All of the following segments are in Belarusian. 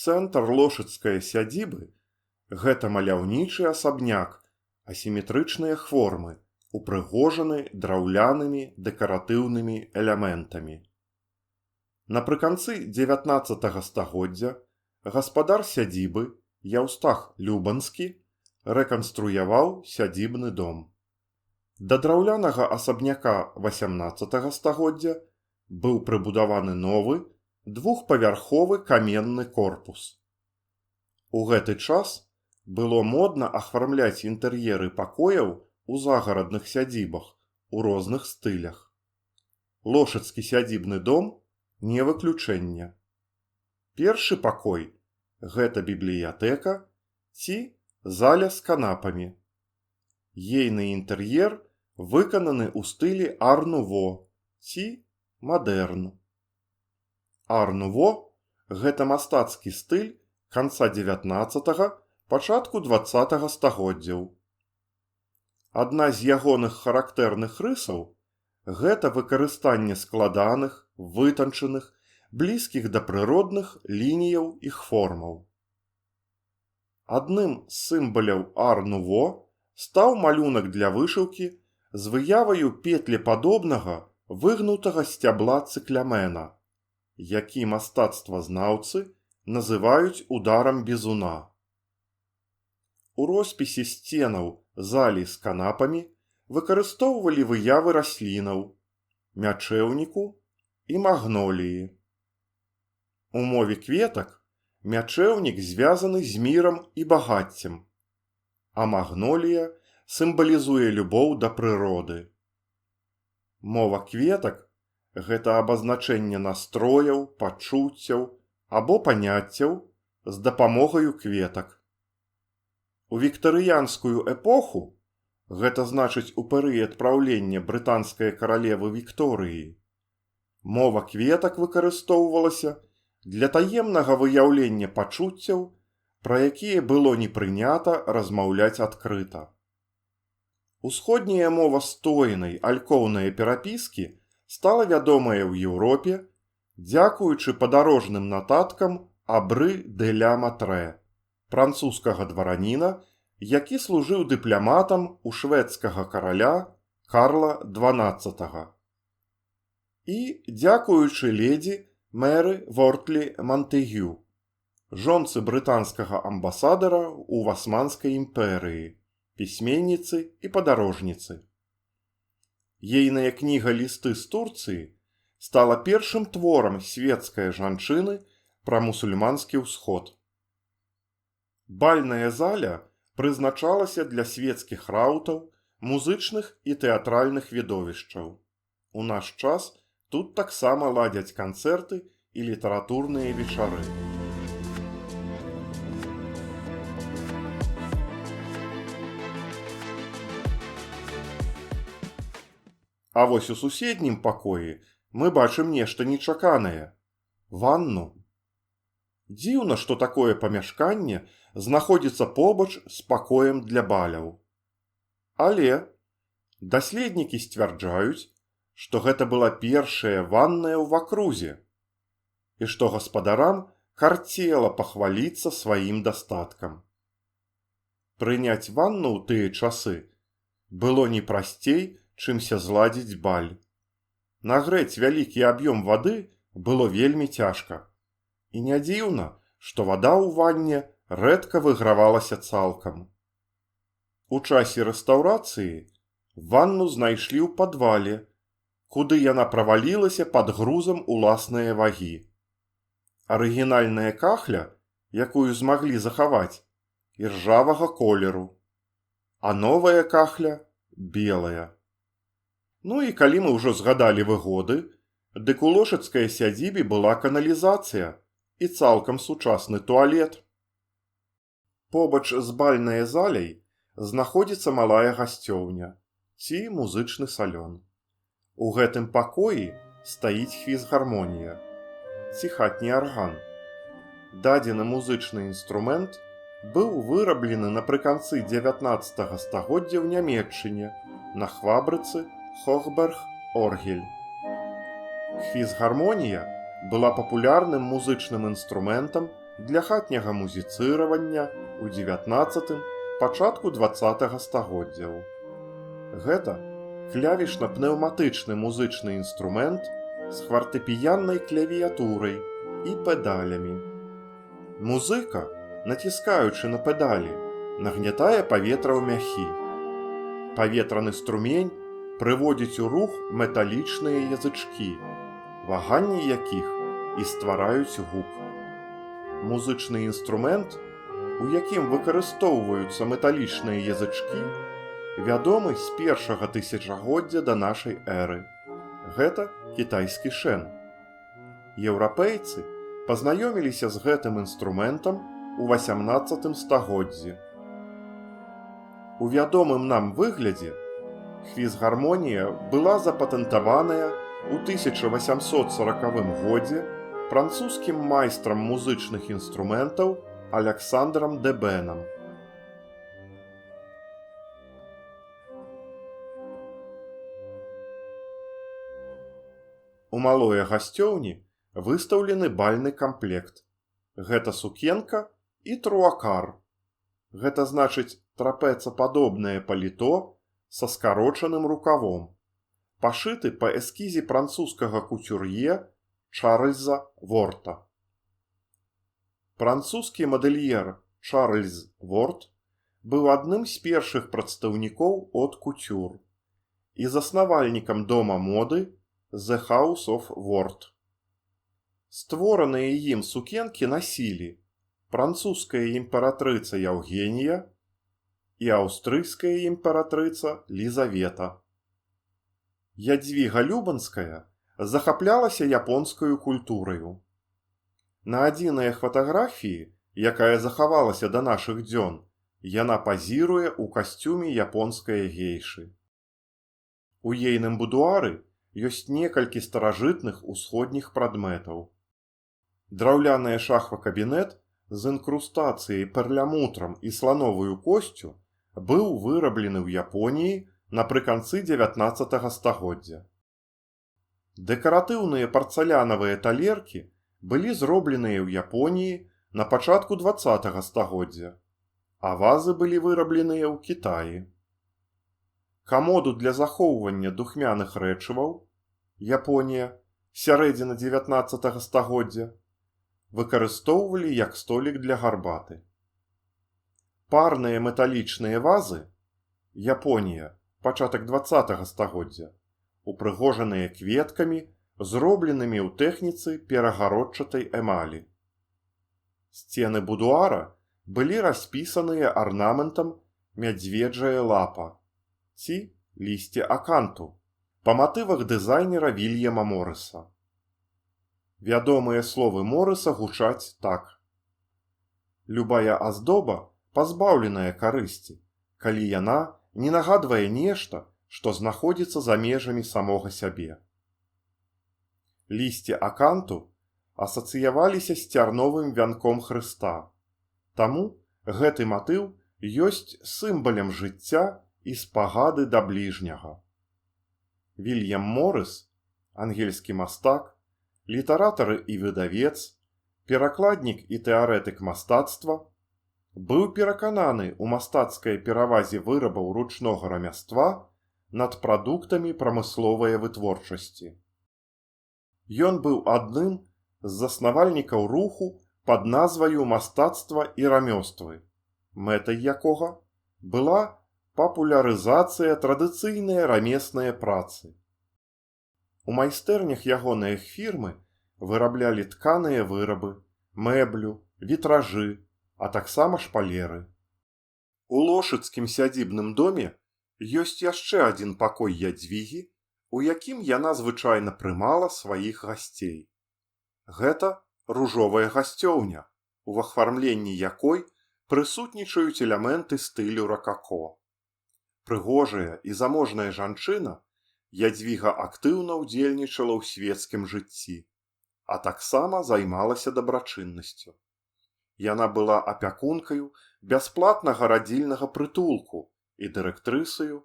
Цэнтр лошыцкай сядзібы – гэта маляўнічы асабняк, асіметрычныя формы, упрыгожаны драўлянымі дэкаратыўнымі элементамі. Напрыканцы 19 стагоддзя гаспадар сядзібы Яўстах Любанскі рэканструяваў сядзібны дом. Да драўлянага асабняка 18 стагоддзя быў прыбудаваны новы двухпавярховы каменны корпус. У гэты час было модна афармляць інтэр'еры пакояў у загарадных сядзібах у розных стылях. Лошыцкі сядзібны дом не выключэнне. Першы пакой – гэта бібліятэка ці заля з канапамі. Ейны інтэр'ер выкананы ў стылі ар-нуво ці мадэрн. Ар-нуво – гэта мастацкі стыль канца 19-го, пачатку 20-го стагоддзяў. Адна з ягоных характэрных рысаў – гэта выкарыстанне складаных, вытанчаных, блізкіх да прыродных лініяў іх формаў. Адным з сімваляў ар-нуво стаў малюнак для вышыўкі з выяваю петлепадобнага выгнутага сцябла цыклямена, які мастацтвазнаўцы называюць ударам бізуна. У роспісе сценаў залі з канапамі выкарыстоўвалі выявы раслінаў, мячэўніку і магноліі. У мове кветак мячэўнік звязаны з мірам і багаццем, а магнолія сімвалізуе любоў да прыроды. Мова кветак – гэта абазначэнне настрояў, пачуццяў або паняццяў з дапамогаю кветак. У віктарыянскую эпоху, гэта значыць у перыяд праўлення брытанскай каралевы Вікторыі, мова кветак выкарыстоўвалася для таемнага выяўлення пачуццяў, пра якія было не прынята размаўляць адкрыта. Усходняя мова стоенай алькоўнай перапіскі стала вядомая ў Еўропе дзякуючы падарожным нататкам Абры де ля Матре, французскага двараніна, які служыў дыпламатам у шведскага караля Карла XII. І дзякуючы ледзі Мэры Вортлі Монтэгю, жонцы брытанскага амбасадара ў Асманскай імперыі, пісьменніцы і падарожніцы. Ейная кніга «Лісты з Турцыі» стала першым творам свецкай жанчыны пра мусульманскі ўсход. Бальная заля прызначалася для свецкіх раутаў, музычных і тэатральных відовішчаў. У наш час тут таксама ладзяць канцэрты і літаратурныя вечары. А вось у суседнім пакоі мы бачым нешта нечаканае – ванну. Дзіўна, што такое памяшканне знаходзіцца побач з пакоем для баляў. Але даследнікі сцвярджаюць, што гэта была першая ванная ў вакрузе і што гаспадарам карцела пахваліцца сваім дастаткам. Прыняць ванну ў тыя часы было не прасцей, чымся зладзіць баль. Нагрэць вялікі аб'ём вады было вельмі цяжка. І не дзіўна, што вада ў ванне рэдка выгравалася цалкам. У часе рэстаўрацыі ванну знайшлі ў падвале, куды яна правалілася пад грузам уласнае вагі. Арыгінальная кахля, якую змаглі захаваць, іржавага колеру, а новая кахля белая. Ну і калі мы ўжо згадалі выгоды, дык у лошыцкай сядзібе была каналізацыя і цалкам сучасны туалет. Побач з бальнай заляй знаходзіцца малая гасцёўня ці музычны салён. У гэтым пакоі стаіць фізгармонія ці хатні арган. Дадзены музычны інструмент быў выраблены напрыканцы 19 стагоддзя ў Нямецчыне на фабрыцы Хохберг-Оргель. Фізгармонія была папулярным музычным інструментам для хатняга музіцыравання ў 19, пачатку 20 стагоддзяў. Гэта клавішна-пнеўматычны музычны інструмент з фартэпіяннай клавіятурай і педалямі. Музыка, націскаючы на педалі, нагнятае паветра ў мяхі. Паветраны струмень прыводзіць у рух металічныя язычкі, ваганні якіх і ствараюць гук. Музычны інструмент, у якім выкарыстоўваюцца металічныя язычкі, вядомы з першага тысячагоддзя да нашай эры. Гэта кітайскі шэн. Еўрапейцы пазнаёміліся з гэтым інструментам у 18 стагоддзі. У вядомым нам выглядзе фізгармонія была запатэнтаваная ў 1840 годзе французскім майстрам музычных інструментаў Аляксандрам Дебенам. У малой гасцёўні выстаўлены бальны камплект. Гэта сукенка і труакар. Гэта значыць трапецападобнае паліто са скарочаным рукавом, пашыты па эскізе французскага куцюр'е Чарльза Ворта. Французскі мадэльер Чарльз Ворт быў адным з першых прадстаўнікоў от куцюр і заснавальнікам дома моды The House of Wort. Створаныя ім сукенкі насілі французская імператрыца Яўгенія і аўстрыйская імператрыца Лізавета. Ядзвіга Любанская захаплялася японскаю культураю. На адзінай фатаграфіі, якая захавалася да нашых дзён, яна пазіруе ў касцюме японскай гейшы. У ейным будуары ёсць некалькі старажытных усходніх прадметаў. Драўляная шахва-кабінет з інкрустацыяй перлямутрам і слановую косцю быў выраблены ў Японіі напрыканцы 19 стагоддзя. Дэкаратыўныя парцалянавыя талеркі былі зробленыя ў Японіі на пачатку 20 стагоддзя, а вазы былі вырабленыя ў Кітаі. Камоду для захоўвання духмяных рэчываў, Японія, сярэдзіна 19 стагоддзя, выкарыстоўвалі як столік для гарбаты. Парныя металічныя вазы, Японія, пачатак 20 стагоддзя, упрыгожаныя кветкамі, зробленымі ў тэхніцы перагародчатай эмалі. Сцены будуара былі распісаныя арнаментам мядзведжая лапа ці лісце аканту па матывах дызайнера Вільяма Морыса. Вядомыя словы Морыса гучаць так: любая аздоба пазбаўленая карысці, калі яна не нагадвае нешта, што знаходзіцца за межамі самога сябе. Лісце аканту асацыяваліся з цярновым вянком Хрыста, таму гэты матыў ёсць сімвалам жыцця і спагады да бліжняга. Вільям Морыс, ангельскі мастак, літаратар і выдавец, перакладнік і тэарэтык мастацтва, быў перакананы ў мастацкай перавазе вырабаў ручнога рамяства над прадуктамі прамысловай вытворчасці. Ён быў адным з заснавальнікаў руху пад назваю «Мастацтва і рамёствы», мэтай якога была папулярызацыя традыцыйнай рамеснай працы. У майстэрнях ягоныя фірмы выраблялі тканыя вырабы, мэблю, вітражы, а таксама шпалеры. У лошыцкім сядзібным доме ёсць яшчэ адзін пакой Ядзвігі, у якім яна звычайна прымала сваіх гасцей. Гэта ружовая гасцёўня, у ахвармленні якой прысутнічаюць элементы стылю ракако. Прыгожая і заможная жанчына, Ядзвіга актыўна ўдзельнічала ў свецкім жыцці, а таксама займалася дабрачыннасцю. Яна была апякункаю бясплатнага радзільнага прытулку і дырэктрысаю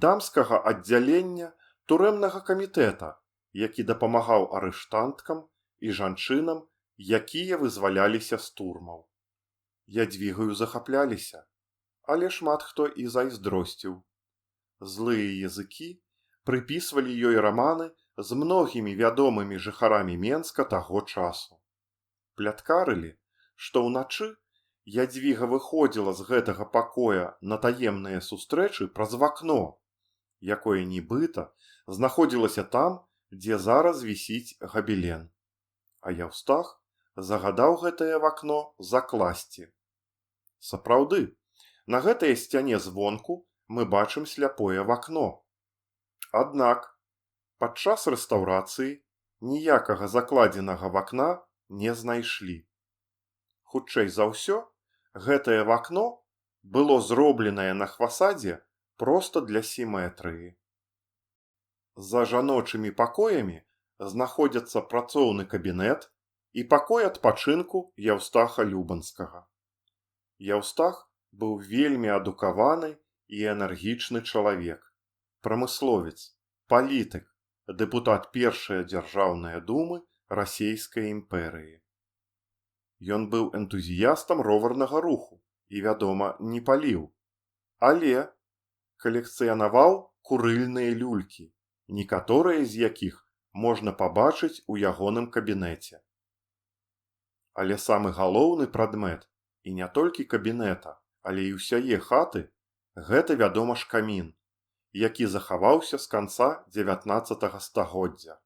дамскага аддзялення турэмнага камітэта, які дапамагаў арыштанткам і жанчынам якія вызваляліся з турмаў. Ядвігаю захапляліся, але шмат хто і зайздросціў. Злыя языкі прыпісвалі ёй раманы з многімі вядомымі жыхарамі Менска таго часу. Пляткарылі, што ўначы Ядвіга выходзіла з гэтага пакоя на таемныя сустрэчы праз вакно, якое нібыта знаходзілася там, дзе зараз вісіць габелен. А Яўстах загадаў гэтае вакно закласці. Сапраўды, на гэтай сцяне звонку мы бачым сляпое вакно. Аднак, падчас рэстаўрацыі ніякага закладзенага вакна не знайшлі. Хутчэй за ўсё, гэтае вакно было зробленае на фасадзе проста для сіметрыі. За жаночымі пакоямі знаходзяцца працоўны кабінет і пакой адпачынку Яўстаха Любанскага. Яўстах быў вельмі адукаваны і энергічны чалавек, прамысловец, палітык, дэпутат першай дзяржаўнай думы Расейскай імперыі. Ён быў энтузіястам роварнага руху і, вядома, не паліў, але калекцыянаваў курыльныя люлькі, некаторыя з якіх можна пабачыць у ягоным кабінеце. Але самы галоўны прадмет, і не толькі кабінета, але і ўсяе хаты, гэта, вядома ж, камін, які захаваўся з канца 19 стагоддзя.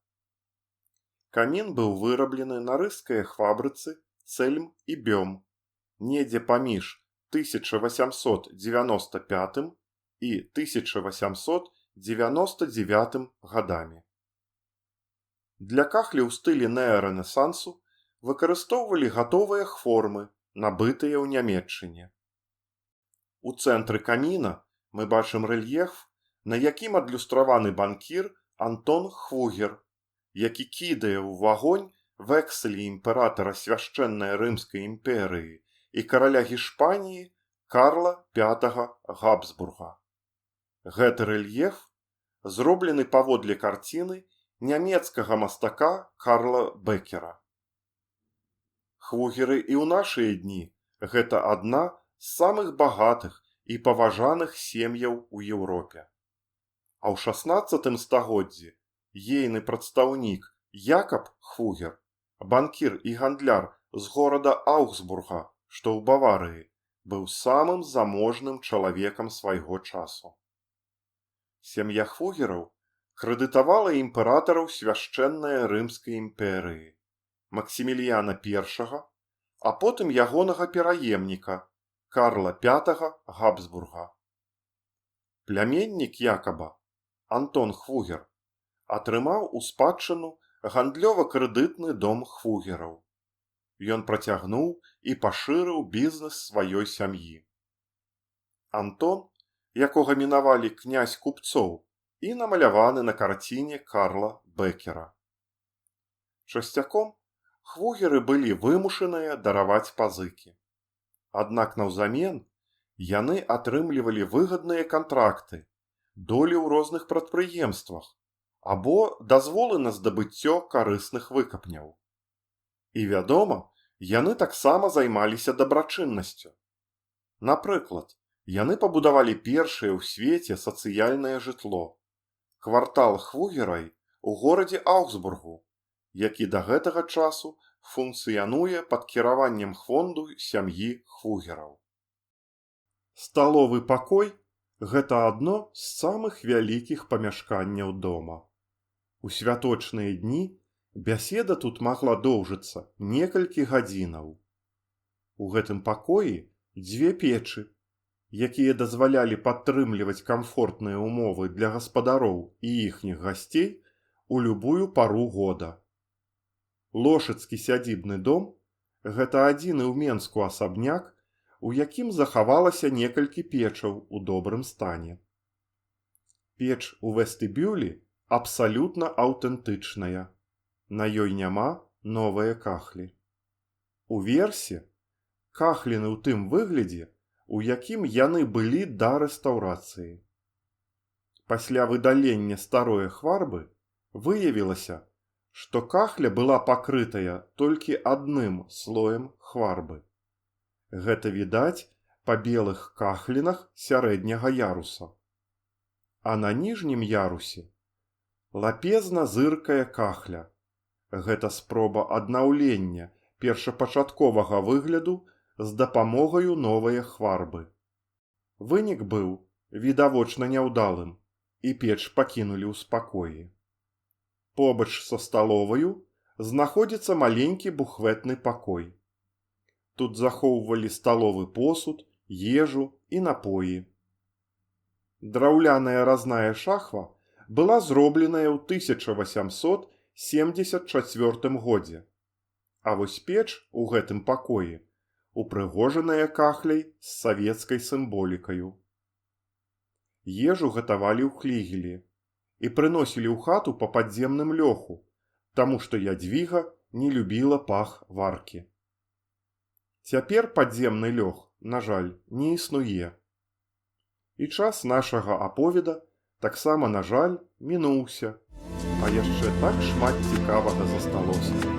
Камін быў выраблены на рыскай фабрыцы Цэльм і Бём, недзе паміж 1895 і 1899 гадамі. Для кахлі ў стылі неарэнесансу выкарыстоўвалі гатовыя формы, набытыя ў Нямецчыне. У цэнтры каміна мы бачым рэльеф, на якім адлюстраваны банкір Антон Хвугер, які кідае ў вагонь вэкселі імператара свяшчэннай Рымскай імперыі і караля Гішпаніі Карла V Габсбурга. Гэты рэльеф зроблены паводле карціны нямецкага мастака Карла Бекера. Хвугеры і ў нашыя дні гэта адна з самых багатых і паважаных сем'яў у Еўропе. А ў 16 стагоддзі ейны прадстаўнік Якаб Хвугер, банкір і гандляр з горада Аугсбурга, што ў Баварыі, быў самым заможным чалавекам свайго часу. Сям'я Хвугераў крэдытавала імператараў свяшчэннай Рымскай імперыі, Максіміліяна I, а потым ягонага пераемніка Карла V Габсбурга. Пляменнік Якаба, Антон Хвугер, атрымаў у спадчыну гандлёва-крэдытны дом Хвугераў. Ён працягнуў і пашырыў бізнес сваёй сям'і. Антон, якога мінавалі князь купцоў, і намаляваны на карціне Карла Бекера. Часцяком Хвугеры былі вымушаныя дараваць пазыкі. Аднак наўзамен яны атрымлівалі выгадныя кантракты, долі ў розных прадпрыемствах або дазволы на здабыццё карысных выкапняў. І, вядома, яны таксама займаліся дабрачыннасцю. Напрыклад, яны пабудавалі першае ў свеце сацыяльнае жытло – квартал Хвугерай у горадзе Аугсбургу, які да гэтага часу функцыянуе пад кіраваннем фонду сям'і Хвугераў. Сталовы пакой – гэта адно з самых вялікіх памяшканняў дома. У святочныя дні бяседа тут магла доўжыцца некалькі гадзінаў. У гэтым пакоі дзве печы, якія дазвалялі падтрымліваць камфортныя ўмовы для гаспадароў і іхніх гасцей у любую пару года. Лошыцкі сядзібны дом – гэта адзіны ў Менску асабняк, у якім захавалася некалькі печаў у добрым стане. Печ у вестыбюлі абсалютна аўтэнтычная. На ёй няма новыя кахлі. Уверсе кахліны ў тым выглядзе, у якім яны былі да рэстаўрацыі. Пасля выдалення старой хварбы выявілася, што кахля была пакрытая толькі адным слоем хварбы. Гэта відаць па белых кахлінах сярэдняга яруса. А на ніжнім ярусе лапезна зыркае кахля. Гэта спроба аднаўлення першапачатковага выгляду з дапамогаю новай хварбы. Вынік быў відавочна няўдалым, і печ пакінулі ў спакоі. Побач са сталоваю знаходзіцца маленькі бухвэтны пакой. Тут захоўвалі сталовы посуд, ежу і напоі. Драўляная разная шахва была зробленая ў 1874 годзе, а вось печ у гэтым пакоі упрыгожаная кахляй з савецкай сімволікаю. Ежу гатавалі ў флігелі і прыносілі ў хату па падземным лёху, таму што Ядвіга не любіла пах варкі. Цяпер падземны лёх, на жаль, не існуе. І час нашага аповеда таксама, на жаль, мінуўся, а яшчэ так шмат цікавага засталося.